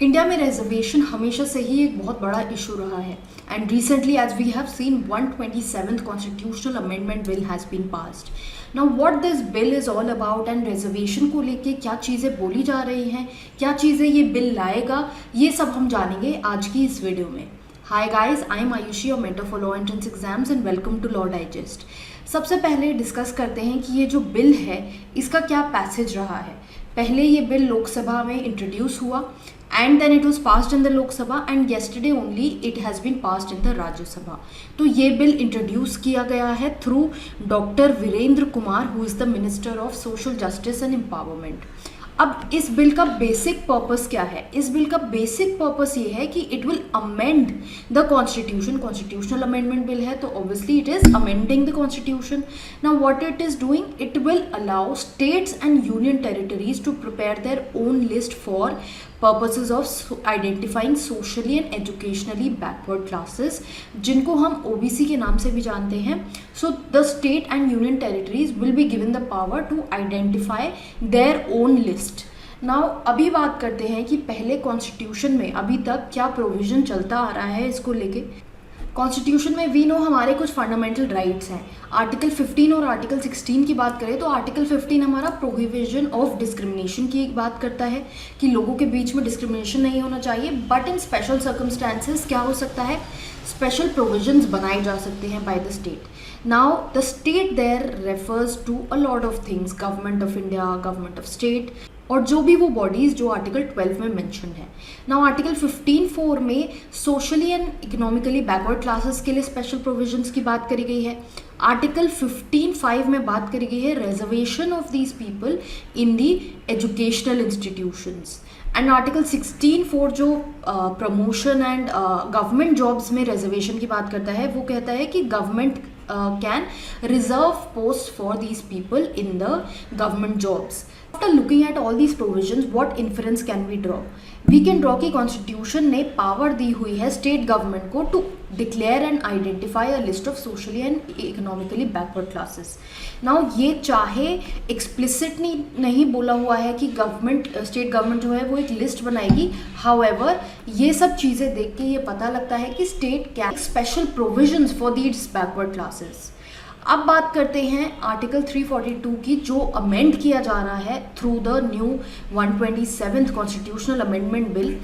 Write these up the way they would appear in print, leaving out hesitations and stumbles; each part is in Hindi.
इंडिया में रिजर्वेशन हमेशा से ही एक बहुत बड़ा इशू रहा है and recently as we have seen 127th constitutional amendment bill has been passed. Now what this bill is all about and reservation को लेके क्या चीज़ें बोली जा रही हैं, क्या चीज़ें ये बिल लाएगा, ये सब हम जानेंगे आज की इस वीडियो में. Hi guys, I am Ayushi, your mentor for law entrance exams and welcome to law digest. सबसे पहले डिस्कस करते हैं कि ये जो बिल है इसका क्या पैसेज रहा है. पहले ये बिल लोकसभा में इंट्रोड्यूस हुआ and then it was passed in the Lok Sabha and yesterday only it has been passed in the Rajya Sabha. तो ये बिल इंट्रोड्यूस किया गया है through doctor Virendra Kumar who is the minister of social justice and empowerment. अब इस बिल का बेसिक पर्पस क्या है? इस बिल का बेसिक पर्पस ये है कि it will amend the constitution. Constitutional amendment bill है तो obviously it is amending the constitution. Now what it is doing, it will allow states and union territories to prepare their own list for purposes of identifying socially and educationally backward classes, जिनको हम ओबीसी के नाम से भी जानते हैं. So the state and union territories will be given the power to identify their own list. Now अभी बात करते हैं कि पहले कॉन्स्टिट्यूशन में अभी तक क्या प्रोविज़न चलता आ रहा है इसको लेके. कॉन्स्टिट्यूशन में वी नो हमारे कुछ फंडामेंटल राइट्स हैं. आर्टिकल 15 और आर्टिकल 16 की बात करें तो आर्टिकल 15 हमारा प्रोहिबिशन ऑफ डिस्क्रिमिनेशन की एक बात करता है कि लोगों के बीच में डिस्क्रिमिनेशन नहीं होना चाहिए, बट इन स्पेशल सर्कमस्टांसेस क्या हो सकता है, स्पेशल प्रोविजंस बनाए जा सकते हैं by the state. Now the state there refers to a lot of things, government of India, government of state और जो भी वो बॉडीज़ जो आर्टिकल 12 में मेंशन है. नाउ आर्टिकल 15(4) में socially and economically backward classes के लिए स्पेशल प्रोविजंस की बात करी गई है. आर्टिकल 15(5) में बात करी गई है reservation of these people in the educational institutions. And article 16(4) जो प्रमोशन एंड गवर्नमेंट जॉब्स में रिजर्वेशन की बात करता है, वो कहता है कि government can reserve posts for these people in the government jobs. After looking at all these provisions, what inference can we draw? We can draw कि कॉन्स्टिट्यूशन ने पावर दी हुई है स्टेट गवर्नमेंट को to declare and identify a list of socially and economically backward classes. Now ये चाहे एक्सप्लिसिटली नहीं बोला हुआ है कि गवर्नमेंट स्टेट गवर्नमेंट जो है वो एक लिस्ट बनाएगी, हाउएवर ये सब चीज़ें देख के ये पता लगता है कि state can special provisions for these backward classes. अब बात करते हैं आर्टिकल 342 की, जो अमेंड किया जा रहा है through the new 127th constitutional amendment bill.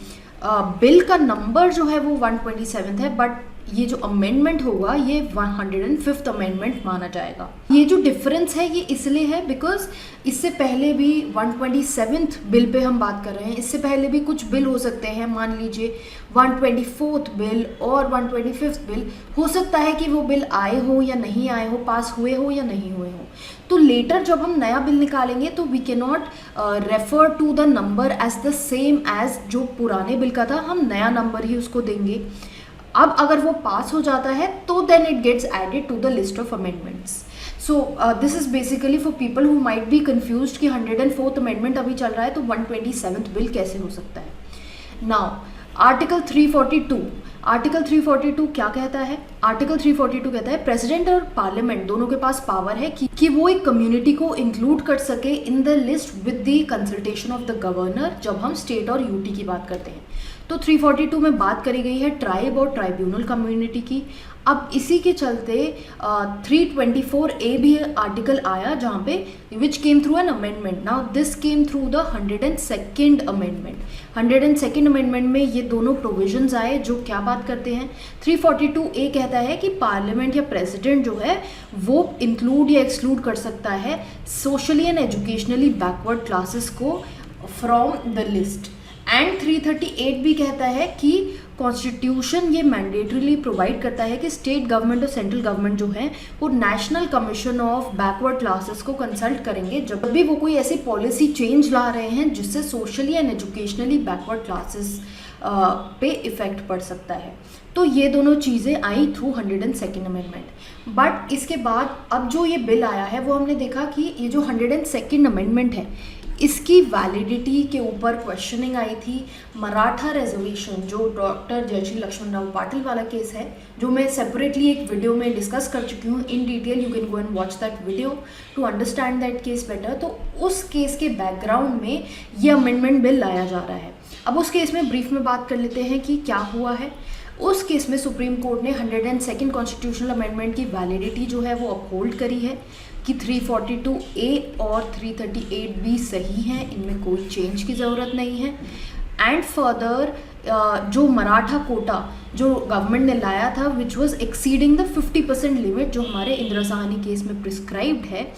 Bill का नंबर जो है वो 127 है, बट ये जो अमेंडमेंट होगा ये 105th अमेंडमेंट माना जाएगा. ये जो डिफरेंस है ये इसलिए है बिकॉज इससे पहले भी 127th बिल पे हम बात कर रहे हैं, इससे पहले भी कुछ बिल हो सकते हैं. मान लीजिए 124th बिल और 125th बिल, हो सकता है कि वो बिल आए हो या नहीं आए हो, पास हुए हो या नहीं हुए हो. तो लेटर जब हम नया बिल निकालेंगे तो we can not refer to the number as the same as जो पुराने बिल का था, हम नया नंबर ही उसको देंगे. अब अगर वो पास हो जाता है तो then it gets added to the list of amendments. So this is basically for people who might be confused कि 104th अमेंडमेंट अभी चल रहा है तो 127th बिल कैसे हो सकता है. नाउ आर्टिकल 342, आर्टिकल 342 क्या कहता है? आर्टिकल 342 कहता है प्रेसिडेंट और पार्लियामेंट दोनों के पास पावर है कि वो एक कम्युनिटी को इंक्लूड कर सके in the list with the consultation of the governor, जब हम स्टेट और यूटी की बात करते हैं. तो 342 में बात करी गई है ट्राइब और ट्राइब्यूनल कम्युनिटी की. अब इसी के चलते 324A भी आर्टिकल आया जहाँ पे which came through an amendment. Now this came through the 102nd amendment. 102nd amendment में ये दोनों प्रोविजंस आए जो क्या बात करते हैं. 342A कहता है कि पार्लियामेंट या प्रेसिडेंट जो है वो इंक्लूड या एक्सक्लूड कर सकता है socially and educationally backward classes को फ्रॉम द लिस्ट. एंड 338 भी कहता है कि कॉन्स्टिट्यूशन ये मैंडेटरीली प्रोवाइड करता है कि स्टेट गवर्नमेंट और सेंट्रल गवर्नमेंट जो है वो national commission of backward classes को कंसल्ट करेंगे जब भी वो कोई ऐसी पॉलिसी चेंज ला रहे हैं जिससे socially and educationally backward classes पे इफेक्ट पड़ सकता है. तो ये दोनों चीज़ें आई थ्रू 102nd अमेंडमेंट. बट इसके बाद अब जो ये बिल आया है वो हमने देखा कि ये जो 102nd अमेंडमेंट है इसकी वैलिडिटी के ऊपर क्वेश्चनिंग आई थी. मराठा रिजर्वेशन जो डॉक्टर जयश्री लक्ष्मण राव पाटिल वाला केस है, जो मैं सेपरेटली एक वीडियो में डिस्कस कर चुकी हूँ in detail, you can go and watch that video to understand that case better. तो उस केस के बैकग्राउंड में ये अमेंडमेंट बिल लाया जा रहा है. अब उस केस में ब्रीफ में बात कर लेते हैं कि क्या हुआ है। उस केस में सुप्रीम कोर्ट ने 102nd कॉन्स्टिट्यूशनल अमेंडमेंट की वैलिडिटी जो है वो अपहोल्ड करी है कि 342A और 338B सही हैं, इनमें कोई चेंज की ज़रूरत नहीं है। एंड फर्दर जो मराठा कोटा जो गवर्नमेंट ने लाया था which was exceeding the 50% limit जो हमारे इंदिरा साहनी केस में प्रिस्क्राइब्ड है,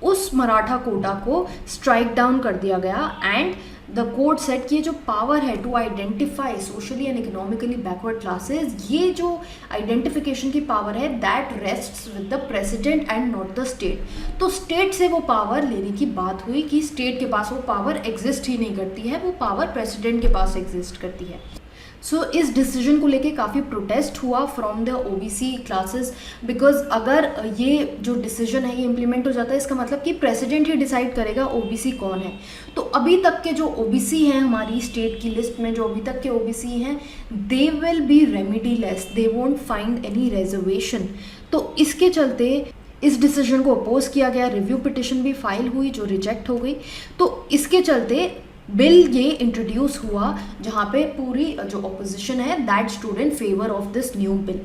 उस मराठा कोटा को स्ट्राइक डाउन कर दिया गया। एंड द कोर्ट सेट कि ये जो पावर है to identify socially and economically backward classes, ये जो आइडेंटिफिकेशन की पावर है that rests with the president and not the state. तो स्टेट से वो पावर लेने की बात हुई कि स्टेट के पास वो पावर एग्जिस्ट ही नहीं करती है, वो पावर प्रेसिडेंट के पास एग्जिस्ट करती है। सो इस डिसीजन को लेके काफ़ी प्रोटेस्ट हुआ from the OBC classes, because अगर ये जो डिसीजन है ये इम्प्लीमेंट हो जाता है इसका मतलब कि प्रेसिडेंट ही डिसाइड करेगा ओबीसी कौन है। तो अभी तक के जो ओबीसी हैं हमारी स्टेट की लिस्ट में, जो अभी तक के ओबीसी हैं, they will be remediless, they won't find any reservation. तो इसके चलते इस डिसीजन को अपोज किया गया, रिव्यू पिटिशन भी फाइल हुई जो रिजेक्ट हो गई। तो इसके चलते बिल ये इंट्रोड्यूस हुआ जहाँ पे पूरी जो ऑपोजिशन है that stood in favour of this new bill.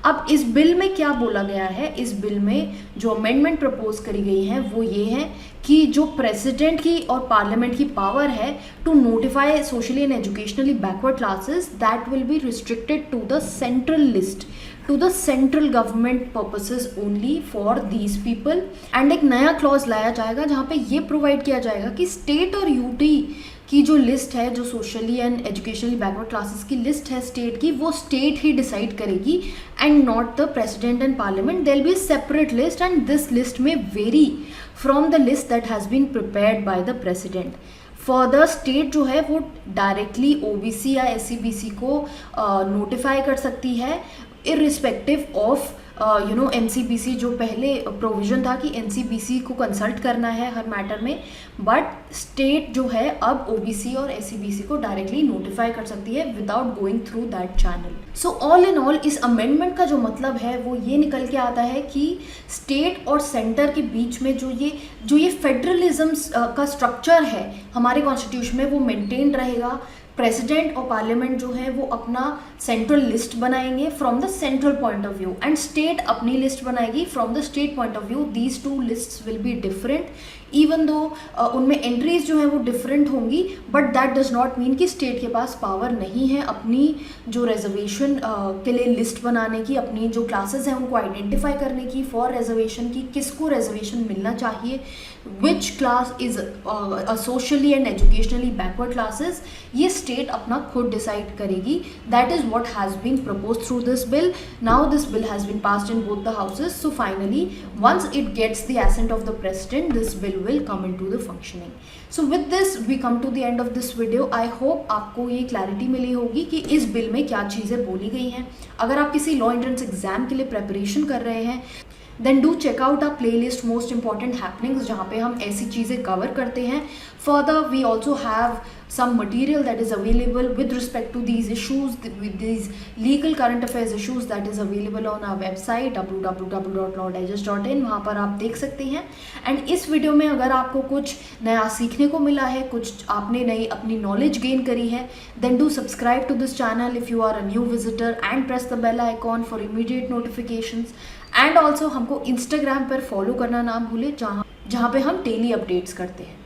अब इस बिल में क्या बोला गया है, इस बिल में जो अमेंडमेंट प्रपोज करी गई है वो ये है कि जो प्रेसिडेंट की और पार्लियामेंट की पावर है to notify socially and educationally backward classes that will be restricted to the central list, to the central government purposes only for these people. And एक नया क्लॉज लाया जाएगा जहाँ पे ये प्रोवाइड किया जाएगा कि स्टेट और यूटी की जो लिस्ट है, जो socially and educationally backward classes की लिस्ट है स्टेट की, वो स्टेट ही डिसाइड करेगी and not the president and parliament. There will be separate list and this list में vary from the list that has been prepared by the president. Further state जो है वो डायरेक्टली ओबीसी या एससीबीसी को नोटिफाई कर सकती है इर्रिस्पेक्टिव ऑफ एनसीबीसी, जो पहले प्रोविजन था कि एनसीबीसी को कंसल्ट करना है हर मैटर में, बट स्टेट जो है अब ओबीसी और एससीबीसी को डायरेक्टली नोटिफाई कर सकती है without going through that channel. So all in all इस अमेंडमेंट का जो मतलब है वो ये निकल के आता है कि स्टेट और सेंटर के बीच में जो ये फेडरलिज्म का स्ट्रक्चर है हमारे कॉन्स्टिट्यूशन में वो मेंटेन रहेगा। प्रेसिडेंट और पार्लियामेंट जो है वो अपना सेंट्रल लिस्ट बनाएंगे from the central point of view and state अपनी लिस्ट बनाएगी from the state point of view. These two lists will be different even though उनमें एंट्रीज जो है वो डिफरेंट होंगी, but that does not mean कि स्टेट के पास पावर नहीं है अपनी जो रिजर्वेशन के लिए लिस्ट बनाने की, अपनी जो क्लासेस हैं उनको आइडेंटिफाई करने की फॉर रिजर्वेशन की, किसको रिजर्वेशन मिलना चाहिए, which class is socially and educationally backward classes, ये स्टेट अपना खुद डिसाइड करेगी। That is what has been proposed through this bill. Now this bill has been passed in both the houses, so finally once it gets the assent of the president this bill will come into the functioning. So with this we come to the end of this video. I hope आपको ये क्लैरिटी मिली होगी कि इस बिल में क्या चीज़ें बोली गई हैं। अगर आप किसी लॉ एंट्रेंस एग्जाम के लिए प्रेपरेशन कर रहे हैं then do check out our playlist most important happenings जहाँ पे हम ऐसी चीज़ें कवर करते हैं। Further we also have some material that is available with respect to these issues, with these legal current affairs issues that is available on our website www.lawdigest.in, वहाँ पर आप देख सकते हैं। एंड इस वीडियो में अगर आपको कुछ नया सीखने को मिला है, कुछ आपने नई अपनी नॉलेज गेन करी है, then do subscribe to this channel if you are a new visitor and press the bell icon for immediate notifications. And also हमको इंस्टाग्राम पर फॉलो करना ना भूले जहाँ पे हम डेली अपडेट्स करते हैं।